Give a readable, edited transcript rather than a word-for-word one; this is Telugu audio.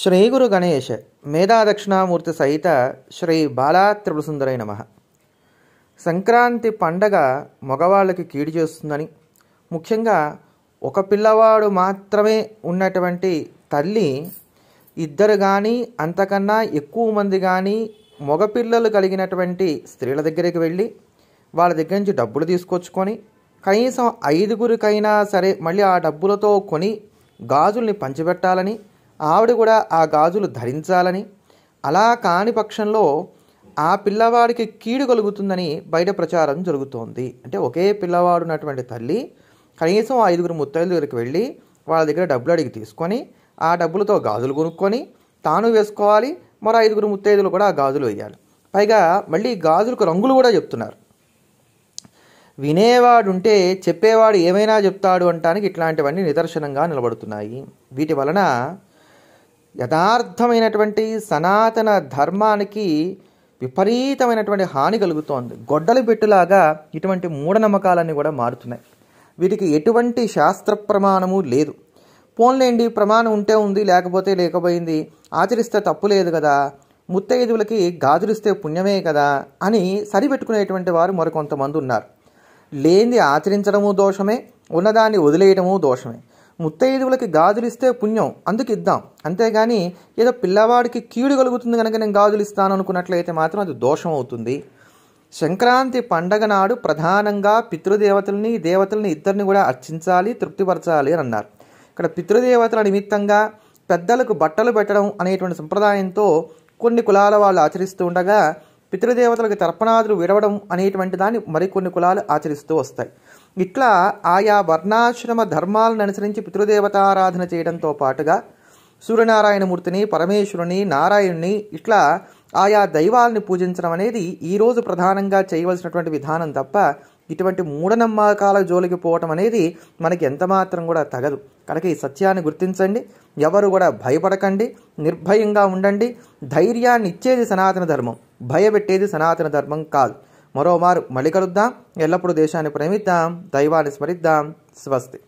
శ్రీ గురు గణేష్ మేధా దక్షిణామూర్తి సహిత శ్రీ బాలా త్రిపురసుందరై నమః. సంక్రాంతి పండగ మగవాళ్ళకి కీడు చేస్తుందని, ముఖ్యంగా ఒక పిల్లవాడు మాత్రమే ఉన్నటువంటి తల్లి ఇద్దరు కానీ అంతకన్నా ఎక్కువ మంది కానీ మగపిల్లలు కలిగినటువంటి స్త్రీల దగ్గరికి వెళ్ళి వాళ్ళ దగ్గర నుంచి డబ్బులు తీసుకొచ్చుకొని కనీసం 5గురికైనా సరే మళ్ళీ ఆ డబ్బులతో కొని గాజుల్ని పంచిపెట్టాలని, ఆవిడ కూడా ఆ గాజులు ధరించాలని, అలా కాని పక్షంలో ఆ పిల్లవాడికి కీడు కలుగుతుందని బయట ప్రచారం జరుగుతోంది. అంటే ఒకే పిల్లవాడు ఉన్నటువంటి తల్లి కనీసం 5గురు ముత్తైదుల దగ్గరికి వెళ్ళి వాళ్ళ దగ్గర డబ్బులు అడిగి తీసుకొని ఆ డబ్బులతో గాజులు కొనుక్కొని తాను వేసుకోవాలి, మరో 5గురు ముత్తైదులు కూడా ఆ గాజులు వేయాలి. పైగా మళ్ళీ గాజులకు రంగులు కూడా చెప్తున్నారు. వినేవాడుంటే చెప్పేవాడు ఏమైనా చెప్తాడు అంటానికి ఇట్లాంటివన్నీ నిదర్శనంగా నిలబడుతున్నాయి. వీటి వలన యథార్థమైనటువంటి సనాతన ధర్మానికి విపరీతమైనటువంటి హాని కలుగుతోంది. గొడ్డలి పెట్టులాగా ఇటువంటి మూఢనమ్మకాలన్నీ కూడా మారుతున్నాయి. వీటికి ఎటువంటి శాస్త్ర ప్రమాణము లేదు. పోన్లేండి, ప్రమాణం ఉంటే ఉంది, లేకపోతే లేకపోయింది, ఆచరిస్తే తప్పు లేదు కదా, ముత్తైదువులకి గాజులిస్తే పుణ్యమే కదా అని సరిపెట్టుకునేటువంటి వారు మరికొంతమంది ఉన్నారు. లేనిది ఆచరించడము దోషమే, ఉన్నదాన్ని వదిలేయడము దోషమే. ముత్తైదువులకి గాజులు ఇస్తే పుణ్యం, అందుకు ఇద్దాం. అంతేగాని ఏదో పిల్లవాడికి కీడు కలుగుతుంది కనుక నేను గాజులు ఇస్తాను అనుకున్నట్లయితే మాత్రం అది దోషం అవుతుంది. సంక్రాంతి పండగ నాడు ప్రధానంగా పితృదేవతల్ని దేవతల్ని ఇద్దరిని కూడా అర్చించాలి, తృప్తిపరచాలి అని అన్నారు. ఇక్కడ పితృదేవతల నిమిత్తంగా పెద్దలకు బట్టలు పెట్టడం అనేటువంటి సంప్రదాయంతో కొన్ని కులాల వాళ్ళు ఆచరిస్తూ ఉండగా, పితృదేవతలకు తర్పణాదులు విడవడం అనేటువంటి దాన్ని మరికొన్ని కులాలు ఆచరిస్తూ వస్తాయి. ఇట్లా ఆయా వర్ణాశ్రమ ధర్మాలను అనుసరించి పితృదేవతారాధన చేయడంతో పాటుగా సూర్యనారాయణమూర్తిని, పరమేశ్వరుని, నారాయణుని ఇట్లా ఆయా దైవాలని పూజించడం అనేది ఈరోజు ప్రధానంగా చేయవలసినటువంటి విధానం తప్ప ఇటువంటి మూఢనమ్మకాల జోలికి పోవటం అనేది మనకి ఎంతమాత్రం కూడా తగదు. కనుక ఈ సత్యాన్ని గుర్తించండి. ఎవరు కూడా భయపడకండి, నిర్భయంగా ఉండండి. ధైర్యాన్ని ఇచ్చేది సనాతన ధర్మం, భయపెట్టేది సనాతన ధర్మం కాదు. మరోమారు మళ్ళీ కలుద్దాం. ఎల్లప్పుడూ దేశాన్ని ప్రేమిద్దాం, దైవాన్ని స్మరిద్దాం. స్వస్తి.